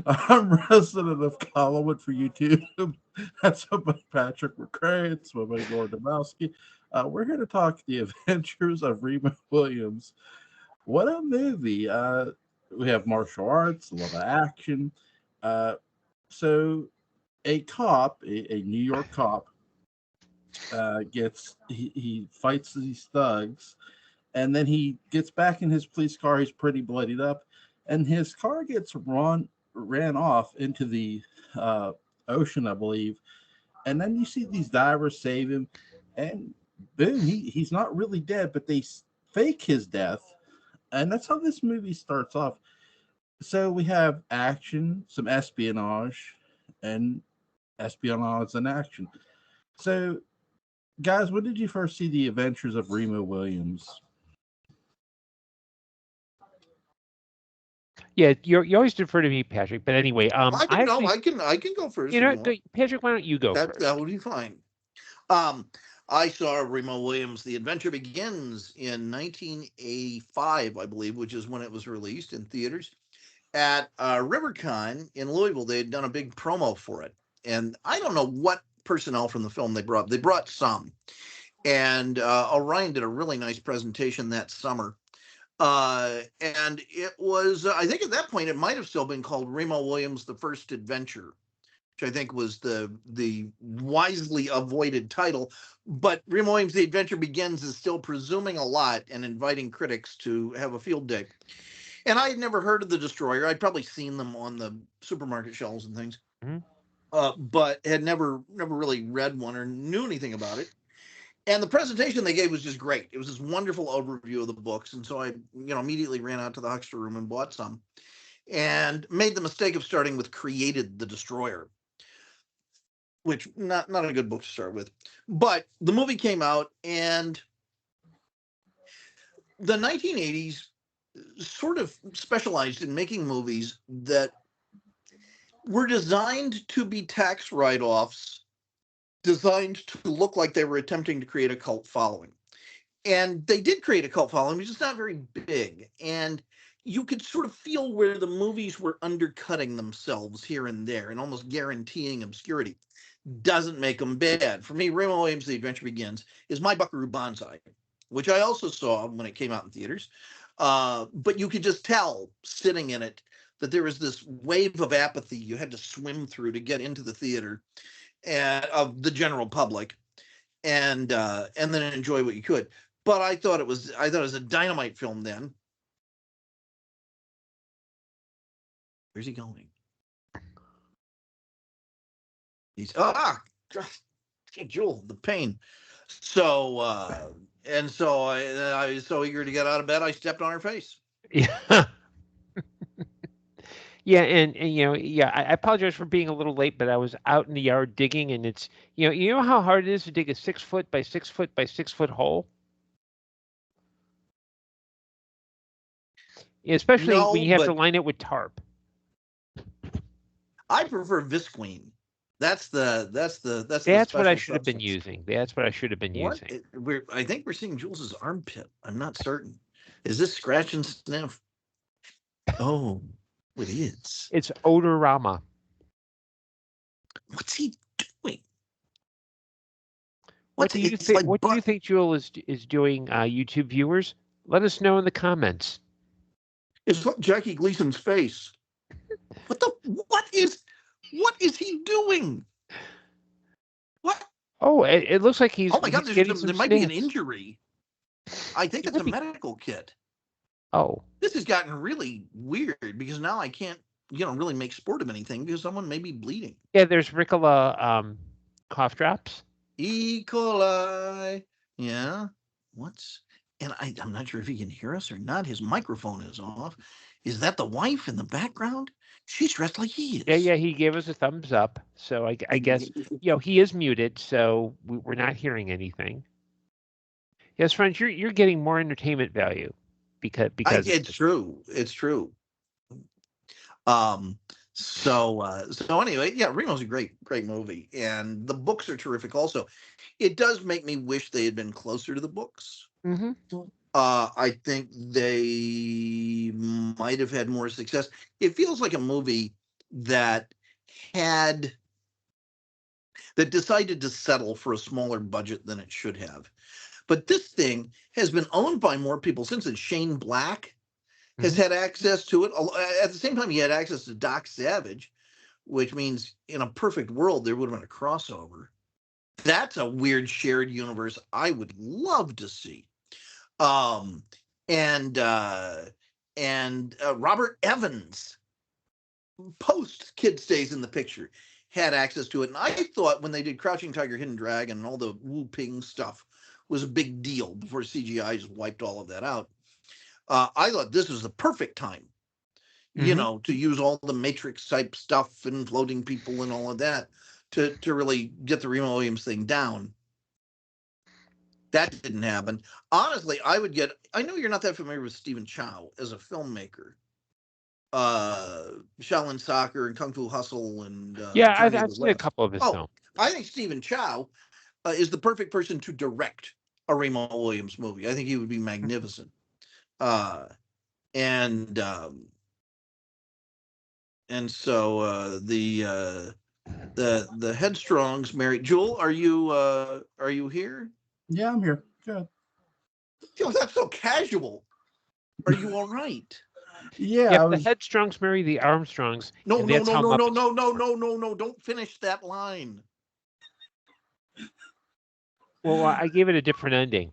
I'm resident of Collinwood for YouTube. That's my buddy Patrick McCray. It's my buddy Dymowski. We're here to talk the adventures of Remo Williams. What a movie! We have martial arts, a lot of action. Uh, so, a cop, a New York cop, he fights these thugs, and then he gets back in his police car. He's pretty bloodied up, and his car gets ran off into the uh, ocean, I believe. And then you see these divers save him, and boom, he's not really dead, but they fake his death, and that's how this movie starts off. So we have action, some and espionage and action. So, guys, when did you first see the Adventures of Remo Williams? Yeah, you always defer to me, Patrick. But anyway, I I can no, actually, I can go first if you want. Patrick, why don't you go That first? would be fine. Um, I saw Remo Williams' The Adventure Begins in 1985, I believe, which is when it was released in theaters at RiverCon in Louisville. They had done a big promo for it, and I don't know what personnel from the film they brought. They brought some, and Orion did a really nice presentation that summer. And it was, I think at that point, it might have still been called Remo Williams: The First Adventure, which I think was the wisely avoided title. But Remo Williams: The Adventure Begins is still presuming a lot and inviting critics to have a field day. And I had never heard of the Destroyer. I'd probably seen them on the supermarket shelves and things, Mhm. but had never really read one or knew anything about it. And the presentation they gave was just great. It was this wonderful overview of the books, and so I, immediately ran out to the Huckster room and bought some, and made the mistake of starting with Created the Destroyer, which not a good book to start with. But the movie came out, and the 1980s sort of specialized in making movies that were designed to be tax write-offs, designed to look like they were attempting to create a cult following. And they did create a cult following, which is not very big. And you could sort of feel where the movies were undercutting themselves here and there and almost guaranteeing obscurity. Doesn't make them bad. For me, Remo Williams' The Adventure Begins is my Buckaroo Banzai, which I also saw when it came out in theaters. But you could just tell sitting in it that there was this wave of apathy you had to swim through to get into the theater, and of the general public, and then enjoy what you could. But I thought it was a dynamite film then. Where's he going? He's Jewel, the pain. So and so I was so eager to get out of bed, I stepped on her face. Yeah. Yeah, and yeah, I apologize for being a little late, but I was out in the yard digging, and it's you know how hard it is to dig a 6 foot by 6 foot by 6 foot hole, especially when No, you have to but line it with tarp. I prefer Visqueen. That's the That's what I special should have been substance. using. That's what I should have been What using. I think we're seeing Jules's armpit. I'm not certain. Is this scratch and sniff? Oh, it is. It's odorama. What's he doing? What What's do you it's think? like What do you but think Jewel is doing, YouTube viewers? Let us know in the comments. it's like Jackie Gleason's face. What the what is he doing? What? Oh, it looks like Oh my god, he's getting some there might be an snaps. injury. I think He it's might a be. medical kit. Oh, This has gotten really weird because now I can't, really make sport of anything because someone may be bleeding. yeah. There's Ricola cough drops. E. coli. Yeah. What's and I'm not sure if he can hear us or not. His microphone is off. Is that the wife in the background? She's dressed like he Yeah, is. yeah. He gave us a thumbs up. So I guess he is muted, so we're not hearing anything. Yes, friends, you're getting more entertainment value because of It's this. true. It's true. Um, so anyway, yeah, Remo's a great movie, and the books are terrific. Also, it does make me wish they had been closer to the books. Hmm. I think they might have had more success. It feels like a movie that had that decided to settle for a smaller budget than it should have. But this thing has been owned by more people since then. Shane Black has had access to it. At the same time, he had access to Doc Savage, which means in a perfect world, there would have been a crossover. That's a weird shared universe I would love to see. Um, and Robert Evans, post Kid Stays in the Picture, had access to it. And I thought when they did Crouching Tiger, Hidden Dragon and all the Wu Ping stuff was a big deal before CGI just wiped all of that out. I thought this was the perfect time, to use all the Matrix type stuff and floating people and all of that to really get the Remo Williams thing down. That didn't happen. Honestly, I know you're not that familiar with Stephen Chow as a filmmaker. Shaolin Soccer and Kung Fu Hustle and I've seen a couple of his films. I think Stephen Chow is the perfect person to direct a Remo Williams movie. I think he would be magnificent. And so the Headstrongs married. Jewel, are you here? Yeah, I'm here. Good. That's so casual. Are you all right? Yeah. The Headstrongs marry the Armstrongs. No. Don't finish that line. Well, I gave it a different ending.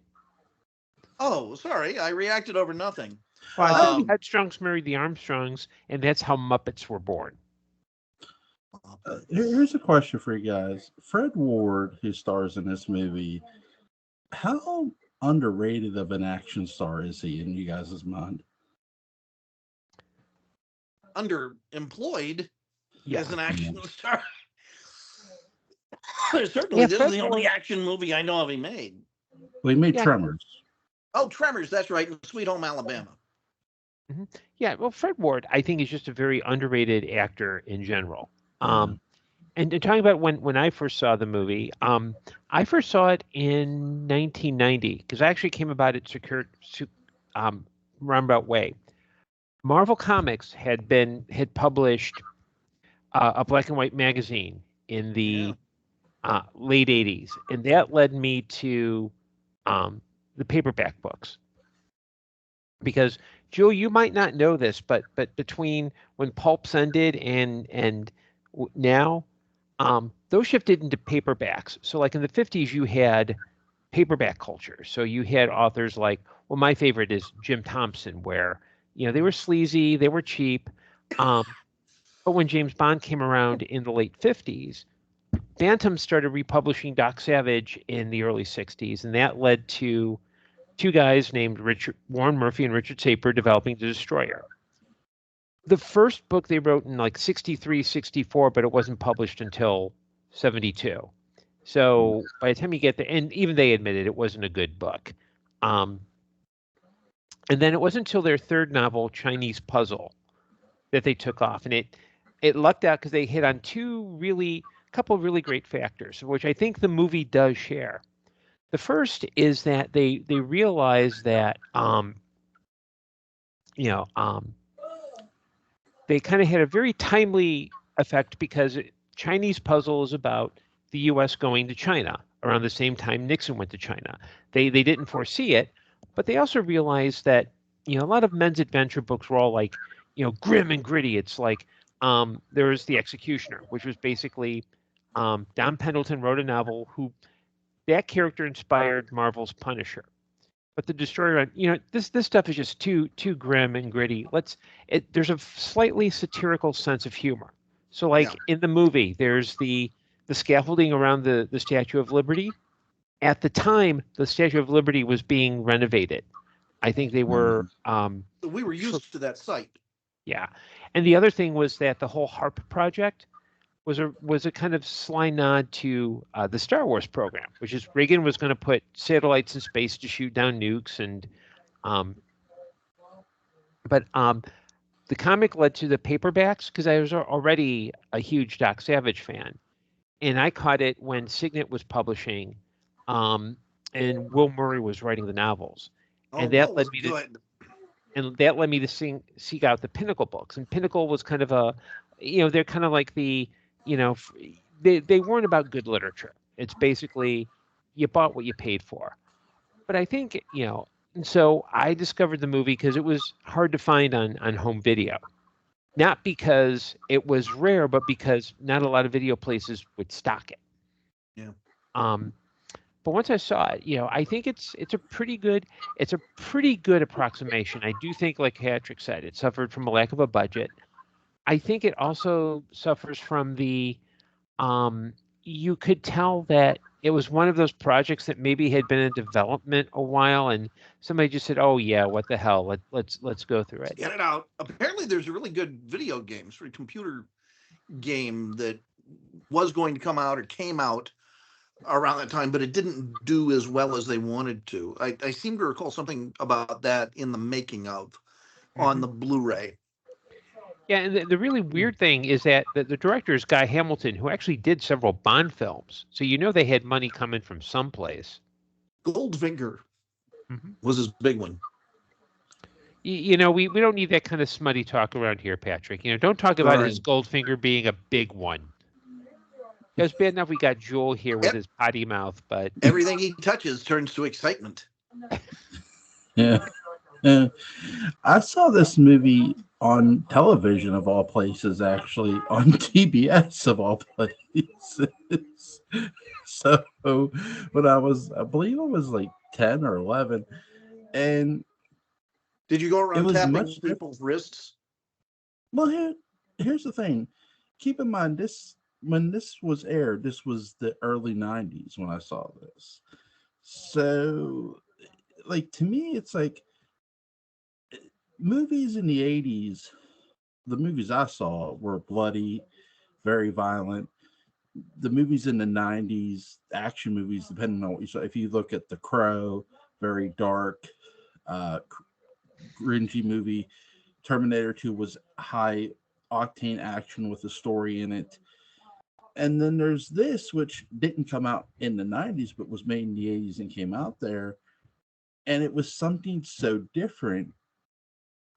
Oh, sorry. I reacted over nothing. Well, I said the Headstrongs married the Armstrongs, and that's how Muppets were born. Here's a question for you guys. Fred Ward, who stars in this movie, how underrated of an action star is he in you guys' mind? Underemployed as an action star. Certainly, this is the only action movie I know of he made. Well, he made Tremors. Oh, Tremors, that's right. Sweet Home Alabama. Mm-hmm. Yeah, well, Fred Ward, I think, is just a very underrated actor in general. And talking about when I first saw the movie, I first saw it in 1990 because I actually came about it roundabout way. Marvel Comics had published a black and white magazine in the late 80s, and that led me to the paperback books. Because Joe, you might not know this, but between when pulps ended and now, those shifted into paperbacks. So like in the 50s, you had paperback culture. So you had authors like, well, my favorite is Jim Thompson, where, they were sleazy, they were cheap. But when James Bond came around in the late 50s, Bantam started republishing Doc Savage in the early 60s. And that led to two guys named Warren Murphy and Richard Saper developing The Destroyer. The first book they wrote in like 63, 64, but it wasn't published until 72. So by the time you get there, and even they admitted it wasn't a good book. And then it wasn't until their third novel, Chinese Puzzle, that they took off. And it lucked out because they hit on a couple of really great factors, which I think the movie does share. The first is that they realize that, they kind of had a very timely effect because Chinese Puzzle is about the U.S. going to China around the same time Nixon went to China. They didn't foresee it, but they also realized that, a lot of men's adventure books were all like, grim and gritty. It's like there was The Executioner, which was basically Don Pendleton wrote a novel that character inspired Marvel's Punisher. But The Destroyer, this stuff is just too grim and gritty. There's a slightly satirical sense of humor. So in the movie, there's the scaffolding around the Statue of Liberty. At the time, the Statue of Liberty was being renovated. I think they were. We were used to that site. Yeah, and the other thing was that the whole HARP project was a kind of sly nod to the Star Wars program, which is Reagan was going to put satellites in space to shoot down nukes, and but the comic led to the paperbacks because I was already a huge Doc Savage fan, and I caught it when Signet was publishing, and Will Murray was writing the novels, And that was good. And that led me to seek out the Pinnacle books. And Pinnacle was kind of they're kind of like the, they weren't about good literature. It's basically you bought what you paid for. But I think, and so I discovered the movie because it was hard to find on home video. Not because it was rare, but because not a lot of video places would stock it. Yeah. But once I saw it, I think it's a pretty good approximation. I do think, like Patrick said, it suffered from a lack of a budget. I think it also suffers from the you could tell that it was one of those projects that maybe had been in development a while, and somebody just said, "Oh yeah, what the hell? Let's go through it." Get it out. Apparently, there's a really good video game, sort of computer game that was going to come out or came out around that time, but it didn't do as well as they wanted to. I seem to recall something about that in the making of on the Blu-ray. Yeah, and the really weird thing is that the director is Guy Hamilton, who actually did several Bond films. So they had money coming from someplace. Goldfinger was his big one. We don't need that kind of smutty talk around here, Patrick. Don't talk about his Goldfinger being a big one. It was bad enough we got Joel here with his potty mouth, but everything he touches turns to excitement. Yeah. I saw this movie on television of all places, actually on TBS of all places. So when I believe I was like 10 or 11, and did you go around tapping people's wrists? Well, here's the thing. Keep in mind, when this was aired, this was the early 90s when I saw this. So, like, to me, it's like movies in the 80s, the movies I saw were bloody, very violent. The movies in the 90s, action movies, depending on what you saw, if you look at The Crow, very dark, cringy movie. Terminator 2 was high octane action with a story in it. And then there's this, which didn't come out in the 90s, but was made in the 80s and came out there. And it was something so different.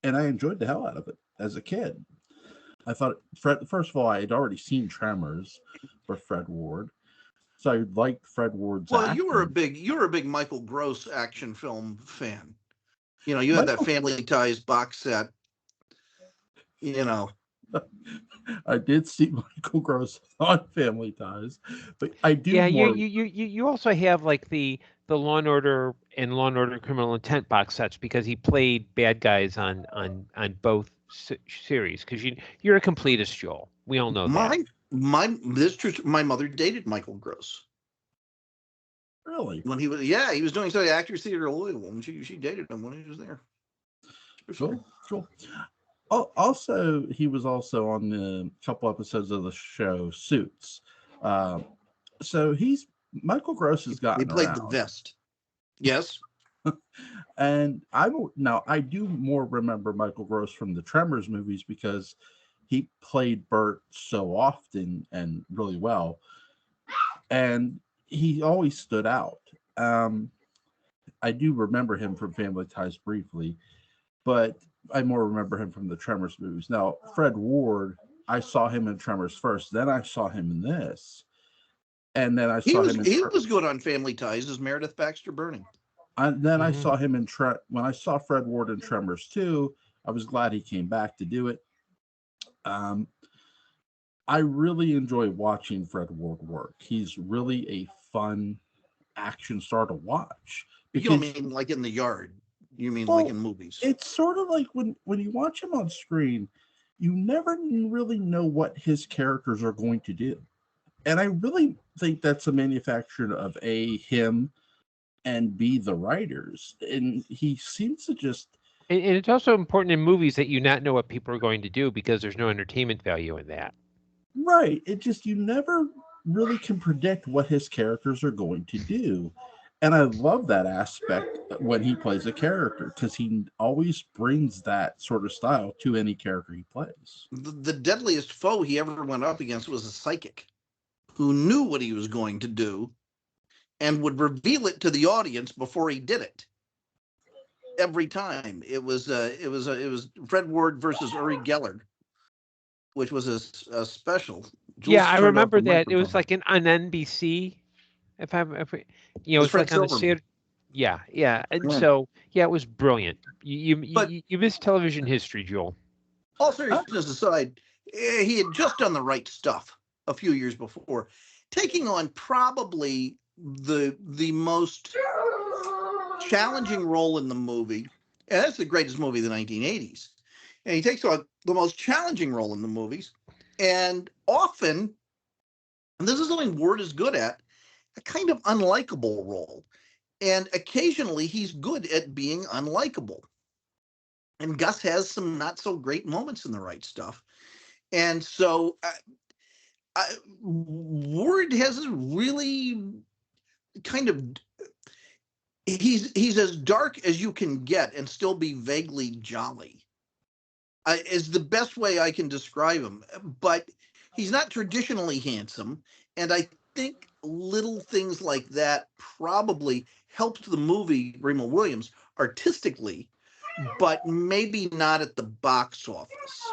And I enjoyed the hell out of it as a kid. I thought, first of all, I had already seen Tremors for Fred Ward. So I liked Fred Ward's acting. You were a big Michael Gross action film fan. You had that Family Ties box set. I did see Michael Gross on Family Ties, but I do. Yeah, you also have like the Law and Order and Law and Order Criminal Intent box sets because he played bad guys on both series. Because you're a completist, Joel. We all know that. My mother dated Michael Gross. Really? When he was doing study Actors Theater Louisville, and she dated him when he was there. Cool. Oh, also, he was also on the couple episodes of the show Suits. So Michael Gross has gotten He played around. the vest. Yes. And I do more remember Michael Gross from the Tremors movies because he played Bert so often and really well. And he always stood out. I do remember him from Family Ties briefly, but I more remember him from the Tremors movies. Now, Fred Ward, I saw him in Tremors first, then I saw him in this. And then I saw him in He was good on Family Ties as Meredith Baxter Burning. I saw him in when I saw Fred Ward in Tremors 2, I was glad he came back to do it. I really enjoy watching Fred Ward work. He's really a fun action star to watch. You don't mean like in the yard. You mean like in movies? It's sort of like when you watch him on screen, you never really know what his characters are going to do. And I really think that's a manufacture of him and B, the writers. And he seems to just... And it's also important in movies that you not know what people are going to do because there's no entertainment value in that. Right. It just, you never really can predict what his characters are going to do. And I love that aspect when he plays a character because he always brings that sort of style to any character he plays. The deadliest foe he ever went up against was a psychic who knew what he was going to do and would reveal it to the audience before he did it. every time. It was Fred Ward versus Uri Geller, which was a special. Jules I turned off remember the that. It was microphone. like on NBC. It was It's Fred like on the Silverman. Yeah, and Yeah. so it was brilliant. But You missed television history, Joel. all Uh, seriousness aside, he had just done The Right Stuff a few years before, taking on probably the most challenging role in the movie. And that's the greatest movie of the 1980s. And he takes on the most challenging role in the movies. And often, and this is something Ward is good at, a kind of unlikable role. And occasionally he's good at being unlikable. And Gus has some not so great moments in The Right Stuff. And so Ward has a really kind of, he's as dark as you can get and still be vaguely jolly. Is the best way I can describe him. But he's not traditionally handsome, and I think little things like that probably helped the movie Remo Williams artistically, but maybe not at the box office.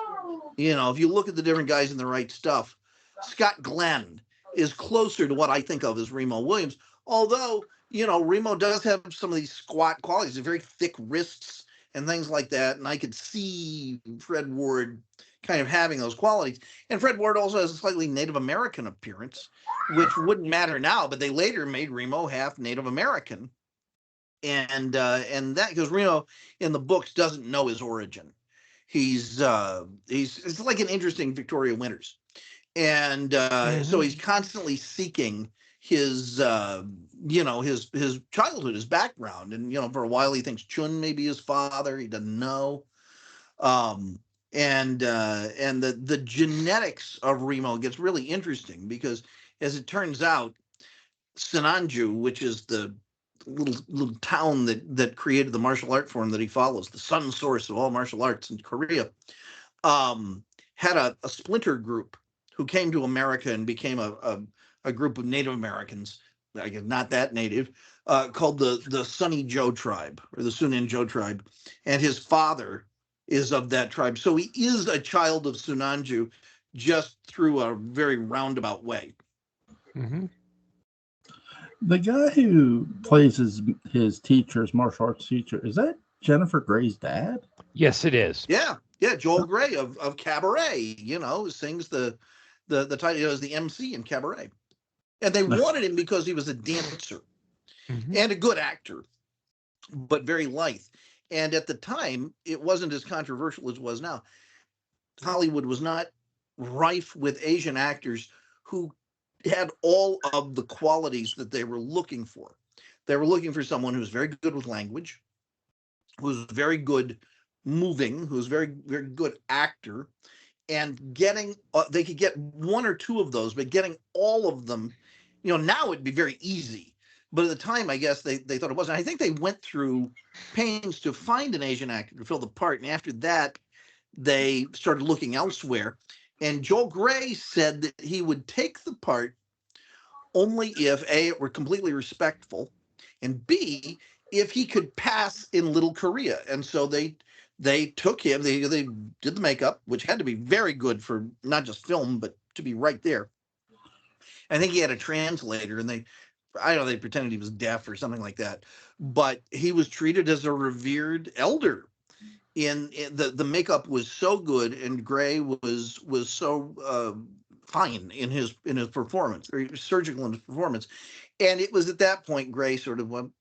If you look at the different guys in The Right Stuff, Scott Glenn is closer to what I think of as Remo Williams, although Remo does have some of these squat qualities, very thick wrists and things like that. And I could see Fred Ward kind of having those qualities. And Fred Ward also has a slightly Native American appearance, which wouldn't matter now, but they later made Remo half Native American. And that, because Remo in the books doesn't know his origin. He's it's like an interesting Victoria Winters. And so he's constantly seeking his his childhood, his background. And for a while he thinks Chun may be his father. He doesn't know. And the genetics of Remo gets really interesting, because as it turns out, Sinanju, which is the little town that created the martial art form that he follows, the sun source of all martial arts in Korea, had a splinter group who came to America and became a group of Native Americans, I guess not that native, called the Sunny Joe tribe, or the Sunan Joe tribe. And his father is of that tribe. So he is a child of Sunanju, just through a very roundabout way. Mm-hmm. The guy who plays his teacher, his martial arts teacher, is that Jennifer Grey's dad? Yes, it is. Yeah, Joel Grey of Cabaret, sings the title as the MC in Cabaret. And they wanted him because he was a dancer and a good actor, but very lithe. And at the time, it wasn't as controversial as it was now. Hollywood was not rife with Asian actors who had all of the qualities that they were looking for. They were looking for someone who was very good with language, who was very good moving, who was very, very good actor, and getting they could get one or two of those, but getting all of them, now it'd be very easy. But at the time, I guess they thought it wasn't. I think they went through pains to find an Asian actor to fill the part, and after that, they started looking elsewhere. And Joel Grey said that he would take the part only if A, it were completely respectful, and B, if he could pass in Little Korea. And so they took him, they did the makeup, which had to be very good for not just film, but to be right there. I think he had a translator, and they pretended he was deaf or something like that. But he was treated as a revered elder. In the makeup was so good, and Grey was so fine in his performance, or surgical in his performance. And it was at that point Grey sort of went,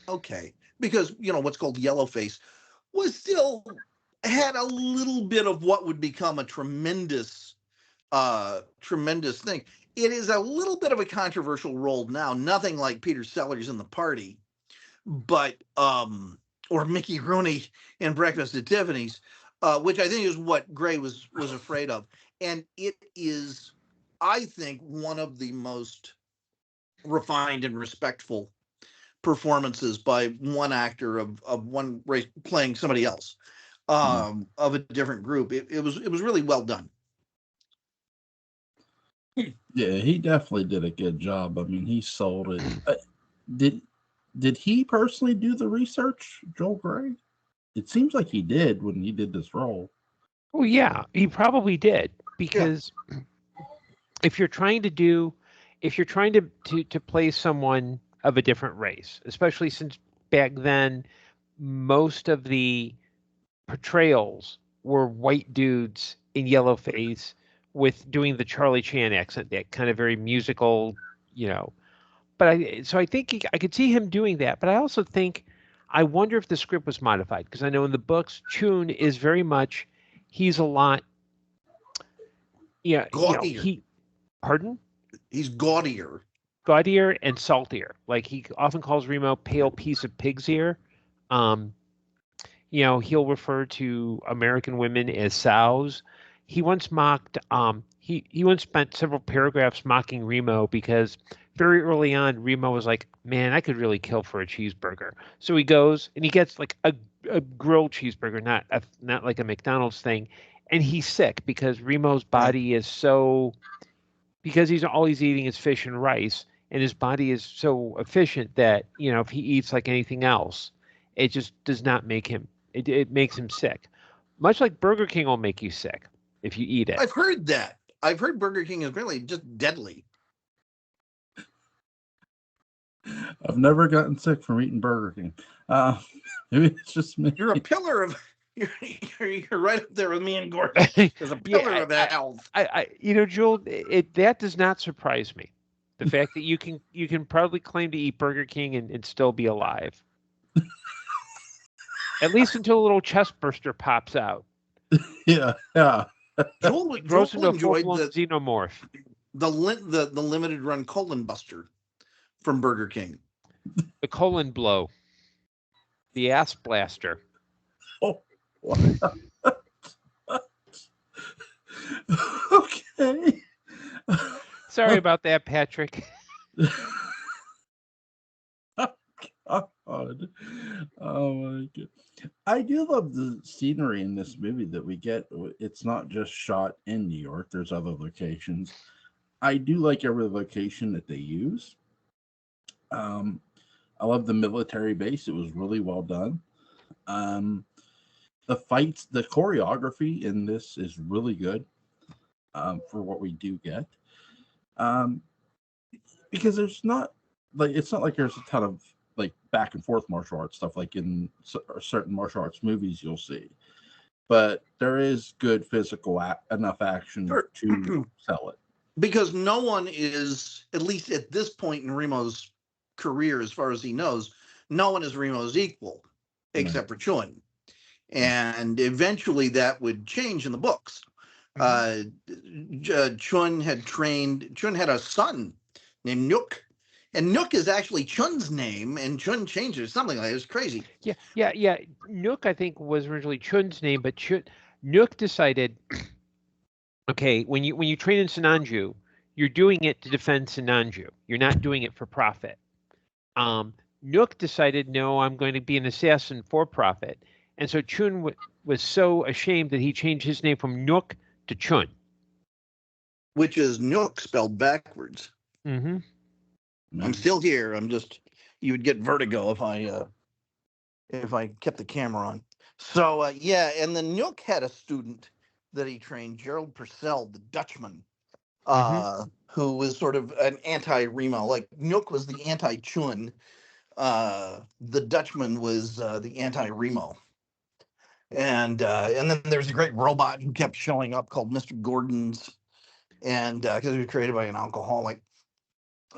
okay, because what's called yellowface was still had a little bit of what would become a tremendous thing. It is a little bit of a controversial role now, nothing like Peter Sellers in The Party, but or Mickey Rooney in Breakfast at Tiffany's, which I think is what Grey was afraid of. And it is, I think, one of the most refined and respectful performances by one actor of one race playing somebody else, of a different group. It was really well done. Yeah, he definitely did a good job. I mean, he sold it. Did he personally do the research, Joel Grey? It seems like he did when he did this role. Oh yeah, he probably did because if you're trying to play someone of a different race, especially since back then most of the portrayals were white dudes in yellow face with doing the Charlie Chan accent, that kind of very musical, you know. But I think I could see him doing that. But I also think I wonder if the script was modified because I know in the books Chun is very much he's a lot. Yeah, Gaudier. Pardon? He's gaudier. Gaudier and saltier. Like he often calls Remo pale piece of pig's ear. Um, he'll refer to American women as sows. He once mocked. He once spent several paragraphs mocking Remo because very early on Remo was like, "Man, I could really kill for a cheeseburger." So he goes and he gets like a grilled cheeseburger, not like a McDonald's thing, and he's sick because Remo's body is so because he's always eating his fish and rice, and his body is so efficient that if he eats like anything else, it just does not make him. It makes him sick, much like Burger King will make you sick if you eat it. I've heard that. I've heard Burger King is really just deadly. I've never gotten sick from eating Burger King. Maybe it's just me. You're a pillar of. You're right up there with me and Gordon. There's a pillar of health. Joel, that does not surprise me. The fact that you can probably claim to eat Burger King and still be alive. At least until a little chest burster pops out. Yeah. Joel grows into a enjoyed xenomorph. The limited run colon buster from Burger King. The colon blow. The ass blaster. Oh, what? Okay. Sorry about that, Patrick. God. Oh my god. I do love the scenery in this movie that we get. It's not just shot in New York. There's other locations. I do like every location that they use. I love the military base. It was really well done. The fights, the choreography in this is really good for what we do get. Because it's not like there's a ton of like back and forth martial arts stuff like in certain martial arts movies you'll see, but there is good physical enough action to sell it. Because no one is, at least at this point in Remo's career, as far as he knows, no one is Remo's equal except for Chun. And eventually that would change in the books. Chun had a son named Nook. And Nook is actually Chun's name, and Chun changed it. Something like that. It was crazy. Yeah. Nook, I think, was originally Chun's name, but Nook decided, okay, when you train in Sinanju, you're doing it to defend Sinanju. You're not doing it for profit. Nook decided, no, I'm going to be an assassin for profit. And so Chun was so ashamed that he changed his name from Nook to Chun. Which is Nook spelled backwards. Mm-hmm. I'm still here. You would get vertigo if I kept the camera on. So, and then Nook had a student that he trained, Gerald Purcell, the Dutchman, who was sort of an anti-Remo. Like, Nook was the anti-Chun. The Dutchman was the anti-Remo. And then there's a great robot who kept showing up called Mr. Gordon's, and because he was created by an alcoholic.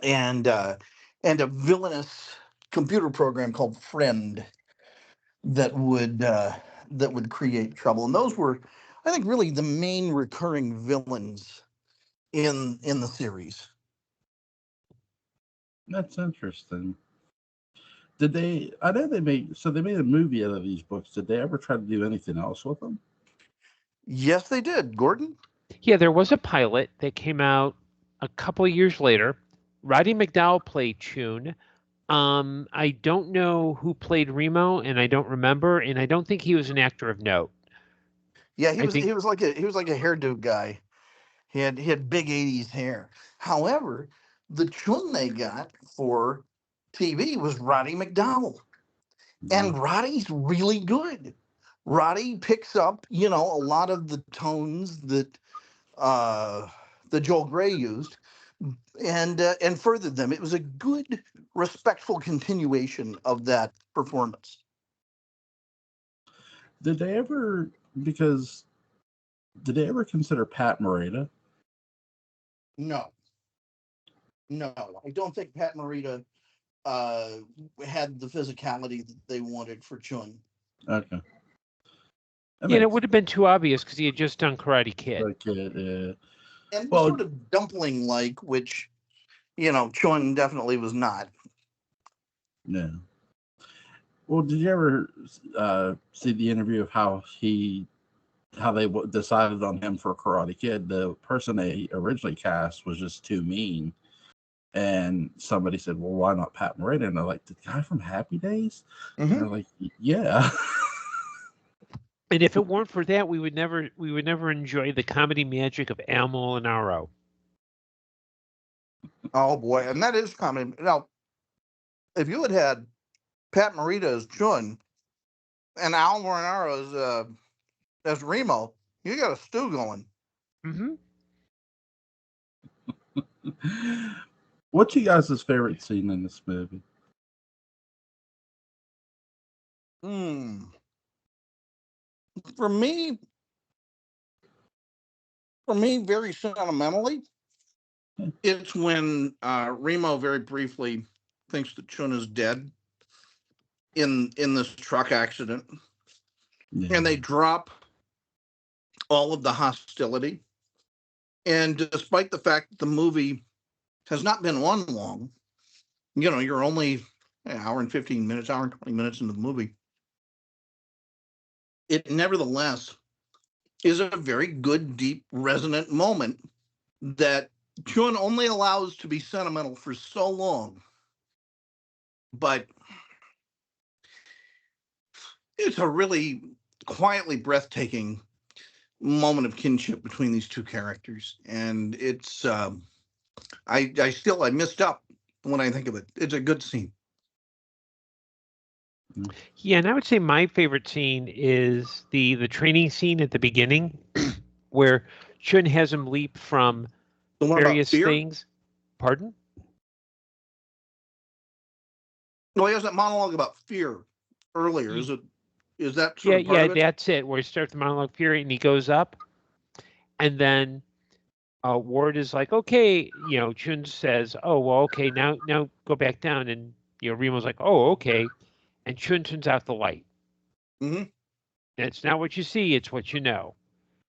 And a villainous computer program called Friend that would create trouble. And those were, I think, really the main recurring villains in the series. That's interesting. Did they? I know they made a movie out of these books. Did they ever try to do anything else with them? Yes, they did. Gordon? Yeah, there was a pilot that came out a couple of years later. Roddy McDowall played Chun. I don't know who played Remo, and I don't remember, and I don't think he was an actor of note. Yeah, he was like a hairdo guy. He had big 80s hair. However, the Chun they got for TV was Roddy McDowall. And Roddy's really good. Roddy picks up, a lot of the tones that Joel Grey used, and furthered them. It was a good, respectful continuation of that performance. Did they ever consider Pat Morita? No, I don't think Pat Morita had the physicality that they wanted for Chun. Okay. It would have been too obvious because he had just done Karate Kid. And was sort of dumpling-like, which, Chun definitely was not. Yeah. Well, did you ever see the interview of how they decided on him for Karate Kid? The person they originally cast was just too mean. And somebody said, well, why not Pat Morita? And they're like, the guy from Happy Days? Mm-hmm. And they're like, yeah. And if it weren't for that, we would never enjoy the comedy magic of Al and Aro. Oh boy, and that is comedy. Now, if you had Pat Morita as Chun and Al Molinaro as Remo, you got a stew going. Mm-hmm. What's you guys' favorite scene in this movie? For me, very sentimentally, it's when Remo very briefly thinks that Chun is dead in this truck accident, and they drop all of the hostility. And despite the fact that the movie has not been on long, you're only an hour and 15 minutes, hour and 20 minutes into the movie, it nevertheless is a very good, deep, resonant moment that Chun only allows to be sentimental for so long. But it's a really quietly breathtaking moment of kinship between these two characters. And it's, I missed up when I think of it. It's a good scene. Yeah, and I would say my favorite scene is the training scene at the beginning, where Chun has him leap from The one various about fear? things. Pardon? Well, he has that monologue about fear earlier. Is that sort of part of it? That's it. Where he starts the monologue fear and he goes up, and then Ward is like, okay, Chun says, oh well, okay, now go back down, and Remo's like, oh okay, and Chun turns out the light. Mm-hmm. And it's not what you see, it's what you know.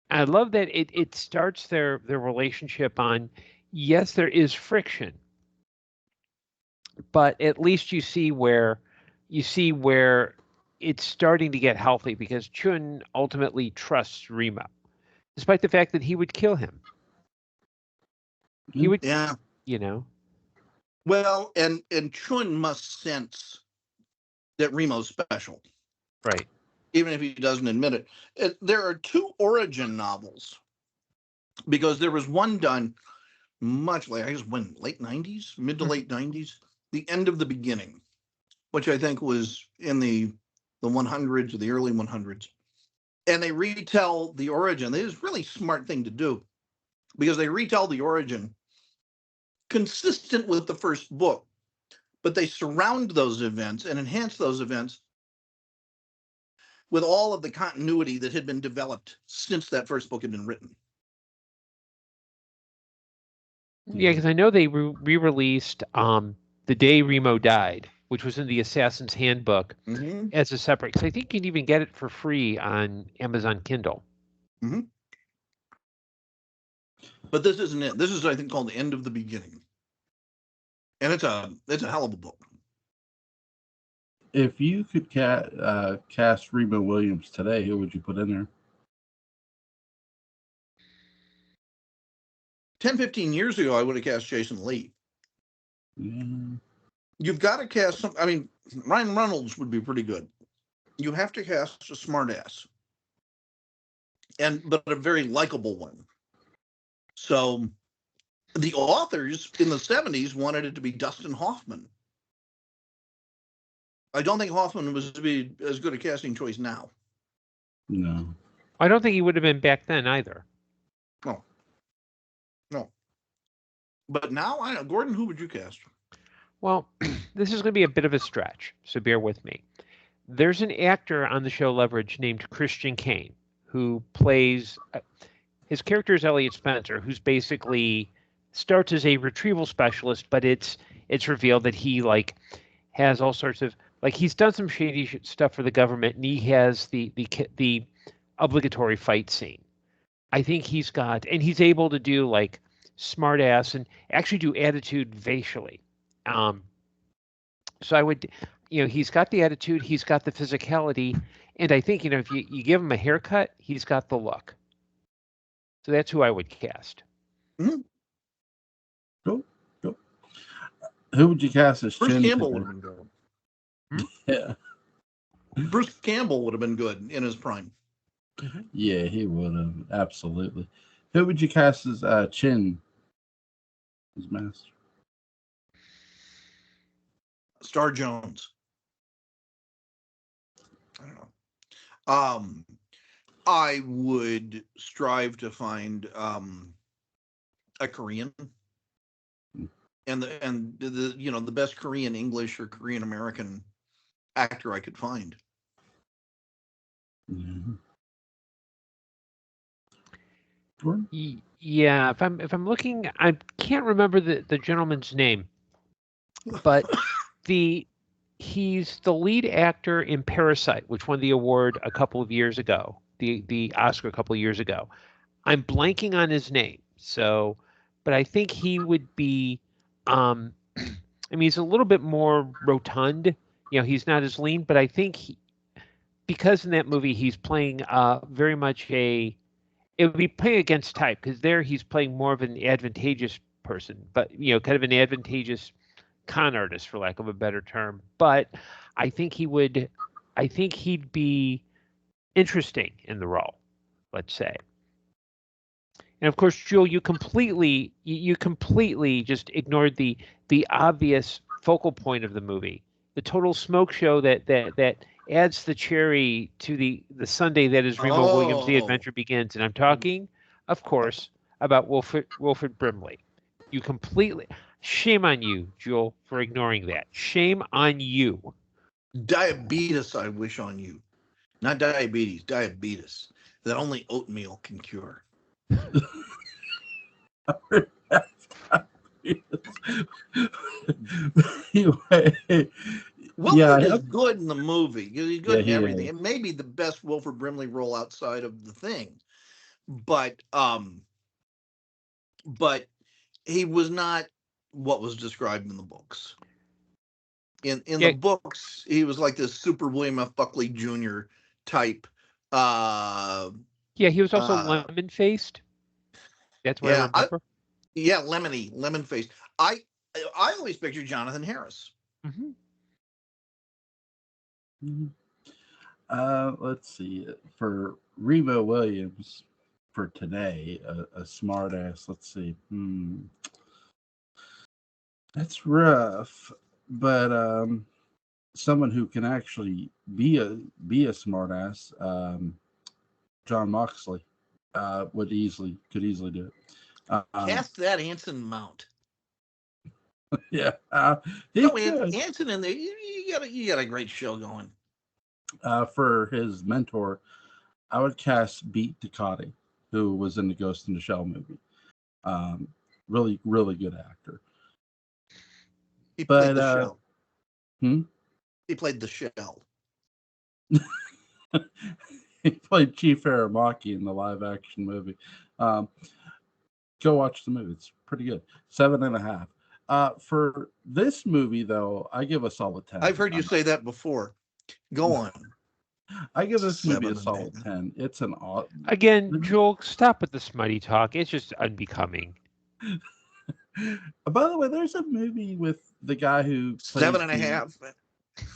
And I love that it starts their relationship on, yes, there is friction, but at least you see where it's starting to get healthy, because Chun ultimately trusts Remo, despite the fact that he would kill him. He would, yeah. Well, and Chun must sense that Remo's special, right? Even if he doesn't admit it. There are two origin novels, because there was one done much later. I guess when late '90s, mid to late '90s, The End of the Beginning, which I think was in the 100s or the early 100s, and they retell the origin. It is a really smart thing to do, because they retell the origin consistent with the first book, but they surround those events and enhance those events with all of the continuity that had been developed since that first book had been written. Yeah, because I know they re-released The Day Remo Died, which was in the Assassin's Handbook, as a separate, because I think you can even get it for free on Amazon Kindle. Mm-hmm. But this isn't it. This is, I think, called The End of the Beginning. And it's a hell of a book. If you could cast Remo Williams today, who would you put in there? 10, 15 years ago, I would have cast Jason Lee. Yeah. You've got to cast some. I mean, Ryan Reynolds would be pretty good. You have to cast a smartass, but a very likable one. So the authors in the 70s wanted it to be Dustin Hoffman. I don't think Hoffman was to be as good a casting choice now. No. I don't think he would have been back then either. No. But now, Gordon, who would you cast? Well, this is going to be a bit of a stretch, so bear with me. There's an actor on the show Leverage named Christian Kane who plays. His character is Elliot Spencer, who's basically starts as a retrieval specialist, but it's revealed that he has all sorts of he's done some shady stuff for the government, and he has the obligatory fight scene. I think he's able to do smart ass and actually do attitude facially. So I would, he's got the attitude, he's got the physicality, and I think, if you give him a haircut, he's got the look. So that's who I would cast. Mm-hmm. Cool. Who would you cast as Bruce Chin? Campbell would have been good. Yeah. Bruce Campbell would have been good in his prime. Mm-hmm. Yeah, he would have. Absolutely. Who would you cast as Chin? His master. Star Jones. I don't know. I would strive to find a Korean, and the best Korean English or Korean American actor I could find. Mm-hmm. Yeah, if I'm looking, I can't remember the gentleman's name, but he's the lead actor in Parasite, which won the award a couple of years ago, the Oscar a couple of years ago. I'm blanking on his name, but I think he would be. I mean, he's a little bit more rotund. He's not as lean, but I think because in that movie he's playing very much it would be playing against type, because there he's playing more of an advantageous person, but kind of an advantageous con artist, for lack of a better term. But I think he'd be interesting in the role, let's say. And of course, Jewel, you completely just ignored the obvious focal point of the movie, the total smoke show that adds the cherry to the Sunday that is Remo Williams' The Adventure Begins. And I'm talking, of course, about Wilford Brimley. You completely, shame on you, Jewel, for ignoring that. Shame on you. Diabetes, I wish on you. Not diabetes, diabetes. That only oatmeal can cure. Anyway, Wilford is good in the movie. He's good in everything. Is. It may be the best Wilford Brimley role outside of The Thing, but he was not what was described in the books. In the books, he was like this super William F. Buckley Jr. type. He was also lemon-faced. That's what I remember. Lemon-faced. I always pictured Jonathan Harris. Mm-hmm. Mm-hmm. Let's see. For Remo Williams, for today, a smart ass. Let's see. That's rough, but someone who can actually be a smart ass. John Moxley could easily do it. Cast that Anson Mount. Yeah, Anson in there. You got a great show going. For his mentor, I would cast Beat Ducati, who was in the Ghost in the Shell movie. Really, really good actor. He played the Shell. He played the Shell. He played Chief Aramaki in the live-action movie. Go watch the movie; it's pretty good. 7.5. For this movie, though, I give a solid 10. I've heard you say that before. Go on. I give this movie a solid 10. It's an odd. Again, Joel, stop with the smutty talk. It's just unbecoming. By the way, there's a movie with the guy who plays 7.5.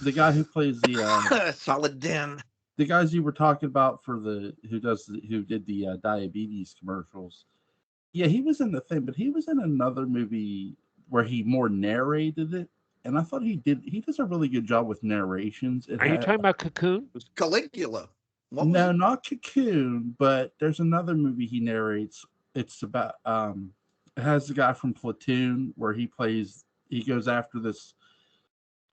The guy who plays the solid 10. The guys you were talking about who did the diabetes commercials. Yeah, he was in The Thing, but he was in another movie where he more narrated it, and I thought he does a really good job with narrations. Are you talking about Cocoon? It was Caligula. What was No, it? not Cocoon, but there's another movie he narrates. It's about it has the guy from Platoon where he goes after this.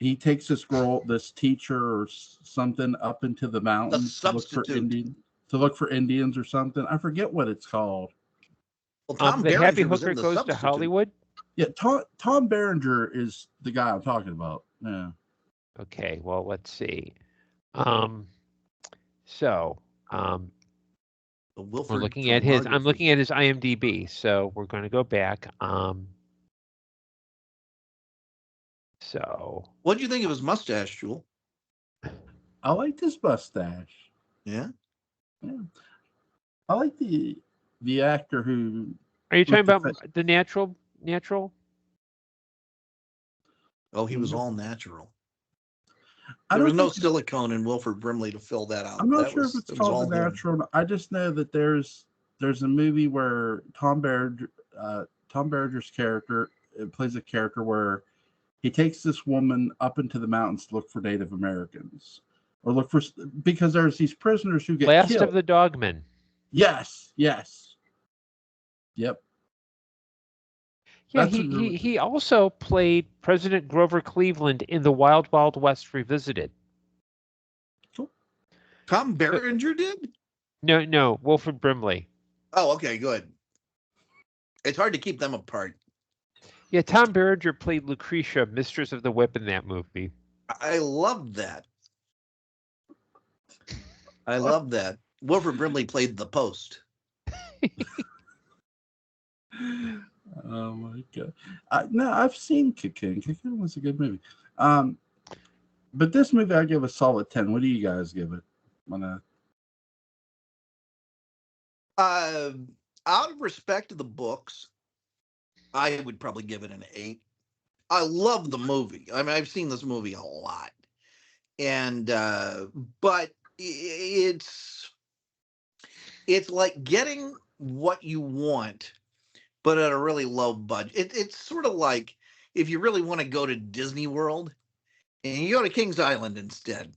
He takes this girl, this teacher or something, up into the The mountains Substitute. to look for Indians or something. I forget what it's called. Well, Tom The Happy Berenger was Hooker in The Goes to Substitute. Hollywood. Yeah, Tom Berenger is the guy I'm talking about. Yeah. Okay, well, let's see. So The we're Wilford looking at his. I'm filmography. looking at his IMDb. So we're going to go back. So What do you think of his mustache, Jewel? I liked his mustache. Yeah. Yeah. I like the actor who. are you talking with the about the natural? Natural? Oh, he was Mhm. all natural. I There was don't no think silicone in Wilford Brimley to fill that out. I'm not That sure if was it's it was called The all him. Natural. I just know that there's a movie where Tom Berenger's character plays a character where he takes this woman up into the mountains to look for Native Americans or look for because there's these prisoners who get Last killed. of the Dogmen. Yes, yes, yep. Yeah, That's a really he also played President Grover Cleveland in The Wild Wild West Revisited. cool. Tom Berenger did? No, Wilford Brimley. Oh, okay, good. It's hard to keep them apart. Yeah, Tom Berenger played Lucretia, Mistress of the Whip, in that movie. I love that. I love that. Wilford Brimley played the Post. Oh my god! No, I've seen Cocoon. Cocoon was a good movie. But this movie I give a solid 10. What do you guys give it? Out of respect to the books, I would probably give it an 8. I love the movie. I mean, I've seen this movie a lot, and but it's like getting what you want, but at a really low budget. It's sort of like if you really want to go to Disney World and you go to Kings Island instead.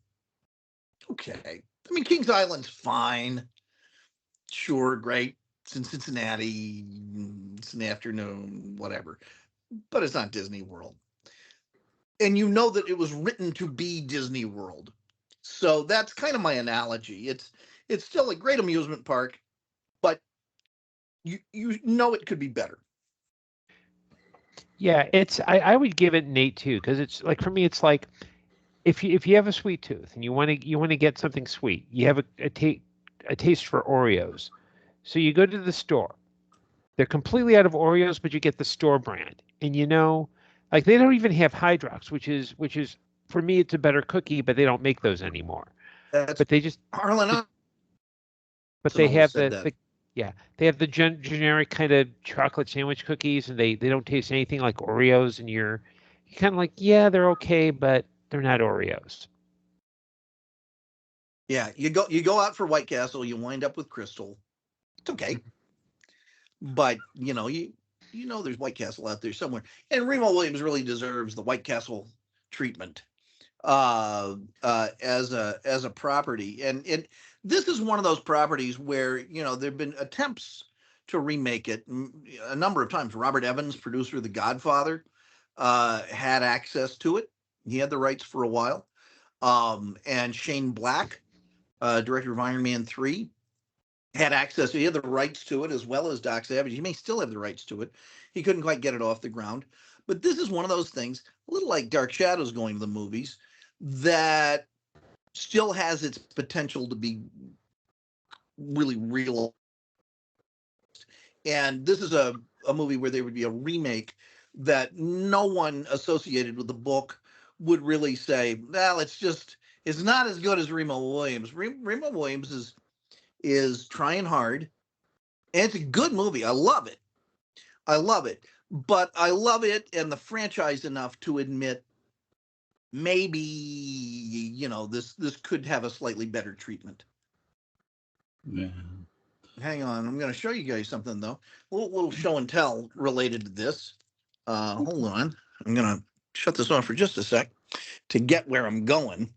Okay, I mean Kings Island's fine, sure, great. It's in Cincinnati. It's an afternoon, whatever, but it's not Disney World. And you know that it was written to be Disney World. So that's kind of my analogy. It's still a great amusement park, but you know it could be better. Yeah, I would give it an 8 too, because it's like for me, it's like if you have a sweet tooth and you want to get something sweet, you have a taste for Oreos, so you go to the store. They're completely out of Oreos, but you get the store brand, and like they don't even have Hydrox, which is for me it's a better cookie, but they don't make those anymore. That's But they just Harlan but they always have said that. they have the generic kind of chocolate sandwich cookies, and they don't taste anything like Oreos, and you're kind of like, yeah, they're okay, but they're not Oreos. Yeah, you go out for White Castle, you wind up with Crystal. It's okay, but you know there's White Castle out there somewhere, and Remo Williams really deserves the White Castle treatment as a property, and this is one of those properties where there've been attempts to remake it a number of times. Robert Evans, producer of The Godfather, had access to it. He had the rights for a while, and Shane Black, director of Iron Man 3, had access. He had the rights to it as well as Doc Savage. He may still have the rights to it. He couldn't quite get it off the ground. But this is one of those things, a little like Dark Shadows going to the movies, that still has its potential to be really real. And this is a movie where there would be a remake that no one associated with the book would really say, well, it's not as good as Remo Williams. Remo Williams is trying hard, and it's a good movie. I love it. But I love it and the franchise enough to admit maybe this could have a slightly better treatment. Yeah. Hang on, I'm going to show you guys something though. A little show and tell related to this. Hold on, I'm going to shut this off for just a sec to get where I'm going.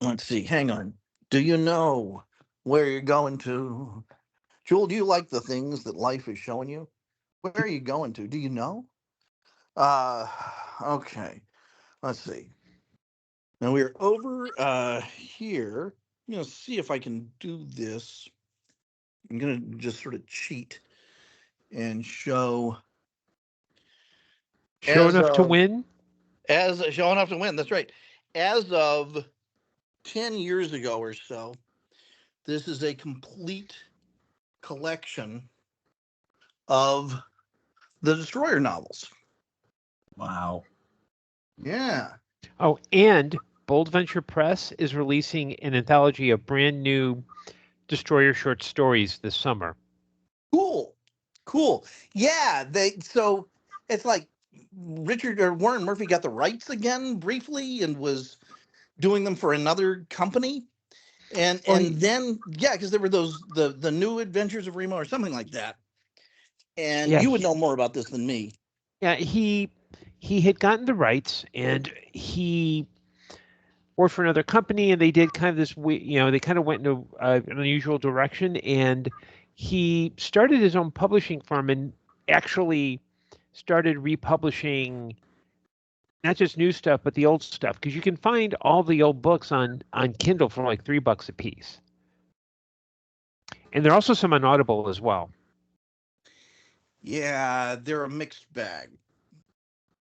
Let's see. Hang on. Do you know where you're going to? Jewel, do you like the things that life is showing you? Where are you going to? Do you know? Uh, okay. Let's see. Now we're over here. I'm going to see if I can do this. I'm going to just sort of cheat and show Show as enough to of win. as showing enough to win. That's right. As of 10 years ago or so, this is a complete collection of the Destroyer novels. Wow. Yeah. Oh, and Bold Venture Press is releasing an anthology of brand new Destroyer short stories this summer. Cool. Yeah, so it's like Richard or Warren Murphy got the rights again briefly and was doing them for another company. And then because there were those the new Adventures of Remo or something like that. And Yeah, you would know more about this than me. Yeah, he had gotten the rights, and he worked for another company, and they did kind of this, they kind of went into an unusual direction, and he started his own publishing firm and actually started republishing not just new stuff, but the old stuff, because you can find all the old books on Kindle for like $3 a piece. And there are also some on Audible as well. Yeah, they're a mixed bag.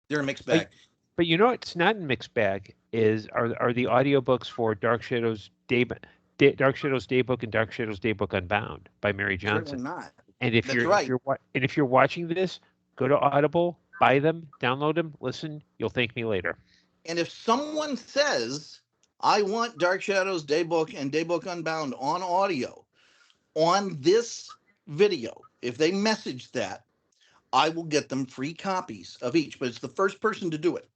But you know what's not in mixed bag are the audiobooks for Dark Shadows Dark Shadows Daybook and Dark Shadows Daybook Unbound by Mary Johnson. Certainly not. And if you're watching this, go to Audible, buy them, download them, listen. You'll thank me later. And if someone says, I want Dark Shadows Daybook and Daybook Unbound on audio on this video, if they message that, I will get them free copies of each. But it's the first person to do it.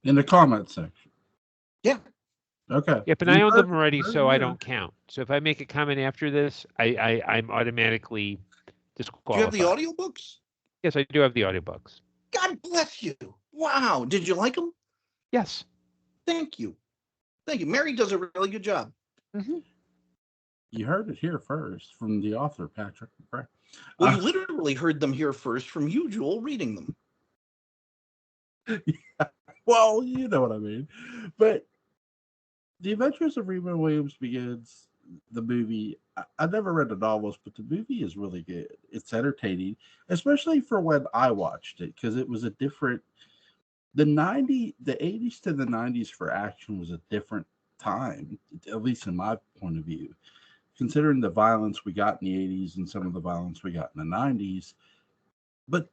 In the comment section. Yeah. Okay. Yep, and I own them already, so I don't count. So if I make a comment after this, I'm automatically disqualified. Do you have the audiobooks? Yes, I do have the audiobooks. God bless you. Wow. Did you like them? Yes. Thank you. Mary does a really good job. Mm-hmm. You heard it here first from the author, Patrick McCray. Well, you literally heard them here first from you, Jewel, reading them. Yeah, well, you know what I mean. But The Adventures of Remo Williams Begins, the movie, I never read the novels, but the movie is really good. It's entertaining, especially for when I watched it, because it was a different, the 80s to the 90s for action was a different time, at least in my point of view. Considering the violence we got in the 80s and some of the violence we got in the 90s. But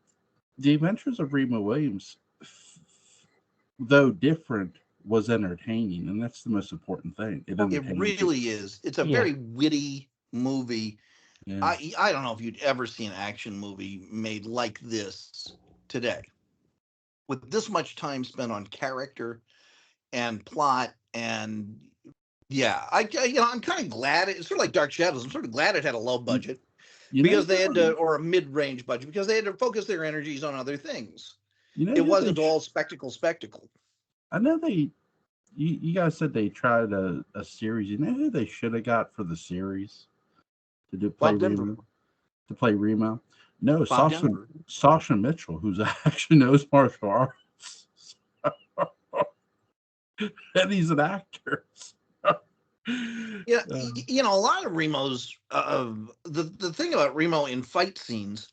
The Adventures of Remo Williams, though different, was entertaining, and that's the most important thing. It really is. It's a very witty movie. Yeah. I don't know if you'd ever see an action movie made like this today, with this much time spent on character and plot. And yeah, I'm kind of glad it's sort of like Dark Shadows. I'm sort of glad it had a low budget because they had to, or a mid-range budget, because they had to focus their energies on other things. It wasn't all spectacle. I know you guys said they tried a series. You know who they should have got for the series to play Remo? To play Remo? No, Sasha Mitchell, who's actually knows martial arts. And he's an actor. Yeah, a lot of Remo's the thing about Remo in fight scenes,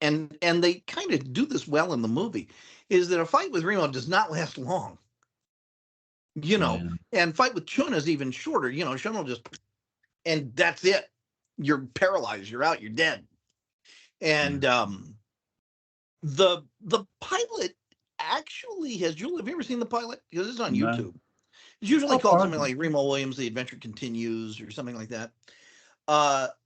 and they kind of do this well in the movie, is that a fight with Remo does not last long. And fight with Chun is even shorter. Chun will just, and that's it. You're paralyzed. You're out. You're dead. And the pilot actually has. Julie, have you ever seen the pilot? Because it's on YouTube. It's usually called something like Remo Williams: The Adventure Continues, or something like that.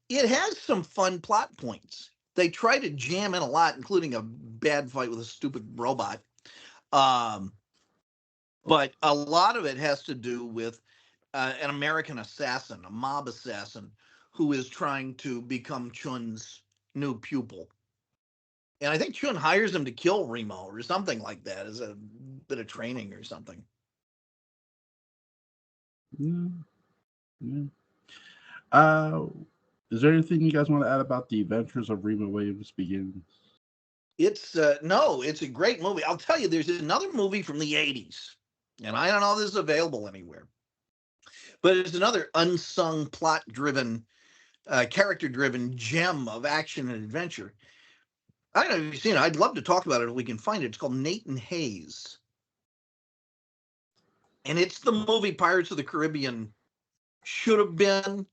It has some fun plot points. They try to jam in a lot, including a bad fight with a stupid robot. But a lot of it has to do with an American assassin, a mob assassin, who is trying to become Chun's new pupil. And I think Chun hires him to kill Remo or something like that, as a bit of training or something. Yeah. Yeah. Is there anything you guys want to add about the Adventures of Remo Williams Begins? It's no, it's a great movie. I'll tell you, there's another movie from the 80s, and I don't know if this is available anywhere, but it's another unsung, plot-driven, character-driven gem of action and adventure. I don't know if you've seen it. I'd love to talk about it if we can find it. It's called Nate and Hayes. And it's the movie Pirates of the Caribbean should have been.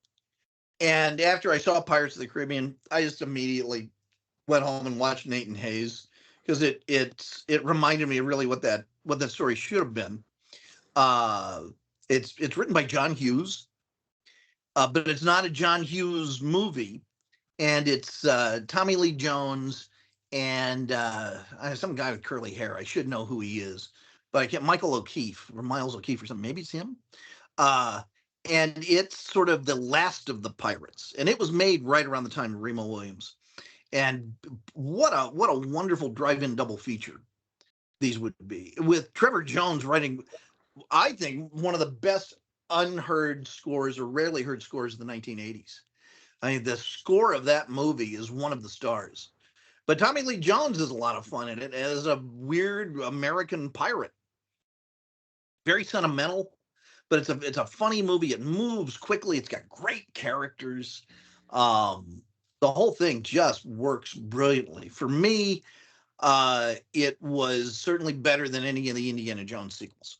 And after I saw Pirates of the Caribbean, I just immediately went home and watched Nate and Hayes because it reminded me really what that story should have been. It's written by John Hughes, but it's not a John Hughes movie, and it's Tommy Lee Jones and some guy with curly hair. I should know who he is, but I can't. Michael O'Keefe or Miles O'Keefe or something. Maybe it's him. And it's sort of the last of the pirates, and it was made right around the time of Remo Williams. And what a wonderful drive-in double feature these would be, with Trevor Jones writing, I think, one of the best unheard scores or rarely heard scores of the 1980s. I mean, the score of that movie is one of the stars. But Tommy Lee Jones is a lot of fun in it as a weird American pirate. Very sentimental, but it's a funny movie. It moves quickly. It's got great characters. The whole thing just works brilliantly. For me, it was certainly better than any of the Indiana Jones sequels.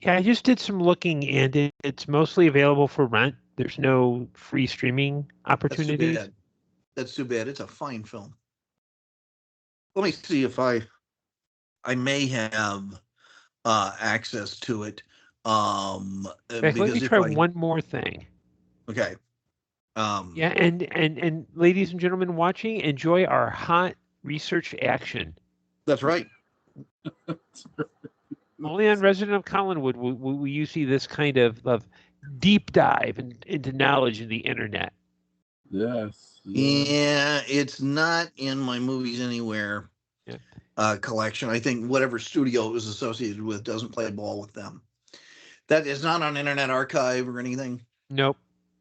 Yeah, I just did some looking, and it's mostly available for rent. There's no free streaming opportunities. That's too bad. It's a fine film. Let me see if I may have access to it. Let me try one more thing. Okay. Yeah, and ladies and gentlemen watching, enjoy our hot research action. That's right. Only on Resident of Collinwood will you see this kind of deep dive into knowledge of the internet. Yes. Yeah, it's not in my Movies Anywhere collection. I think whatever studio it was associated with doesn't play ball with them. That is not on Internet Archive or anything. Nope,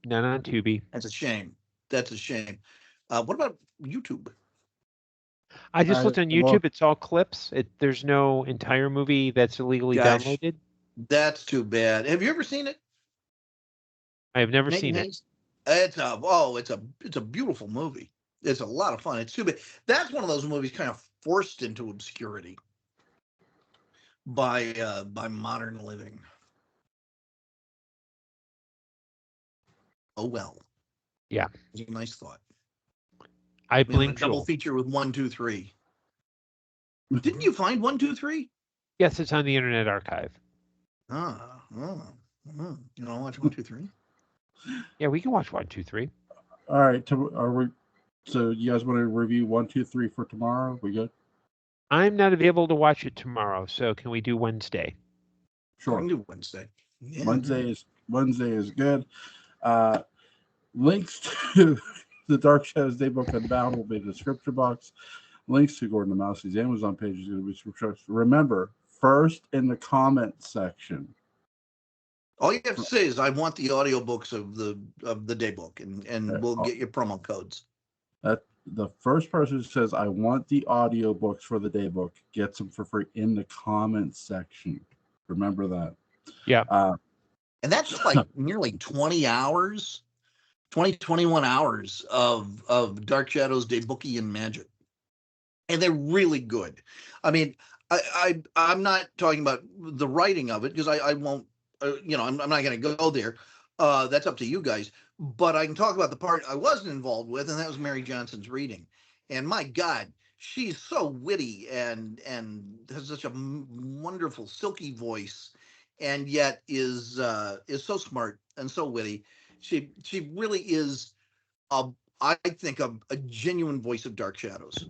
not on Tubi. That's a shame. That's a shame. What about YouTube? I just looked on YouTube. It's all clips. There's no entire movie that's illegally downloaded. That's too bad. Have you ever seen it? I have never seen it. It's a beautiful movie. It's a lot of fun. It's too bad. That's one of those movies kind of forced into obscurity by modern living. Oh well. Yeah, it's a nice thought. I blink. Double feature with 1, 2, 3. Didn't you find 1, 2, 3? Yes, it's on the Internet Archive. You want to watch 1, 2, 3? Yeah, we can watch 1, 2, 3. All right. So you guys want to review 1, 2, 3 for tomorrow? We good? I'm not available to watch it tomorrow, so can we do Wednesday? Sure. We can do Wednesday. Yeah. Wednesday is good. Links to the Dark Shadows Daybook Unbound will be in the description box. Links to Gordon Dymowski's Amazon page is going to be description. Remember, first in the comments section. All you have to say is, I want the audiobooks of the daybook, and we'll get you promo codes. The first person who says, I want the audiobooks for the daybook, gets them for free in the comments section. Remember that. Yeah. And that's like nearly 20 hours, 21 hours of Dark Shadows Daybookian magic. And they're really good. I mean, I'm not talking about the writing of it, because I won't, I'm not going to go there. That's up to you guys. But I can talk about the part I wasn't involved with, and that was Mary Johnson's reading. And my God, she's so witty and has such a wonderful, silky voice, and yet is so smart and so witty. She really is, I think, a genuine voice of Dark Shadows.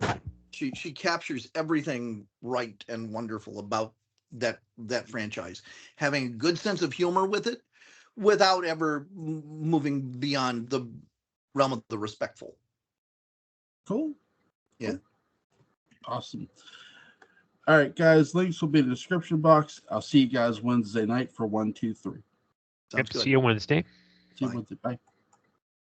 She captures everything right and wonderful about that franchise, having a good sense of humor with it, without ever moving beyond the realm of the respectful. Cool. Yeah. Awesome. All right, guys. Links will be in the description box. I'll see you guys Wednesday night for 1, 2, 3. Sounds See good. you Wednesday. See you Bye. Wednesday. Bye.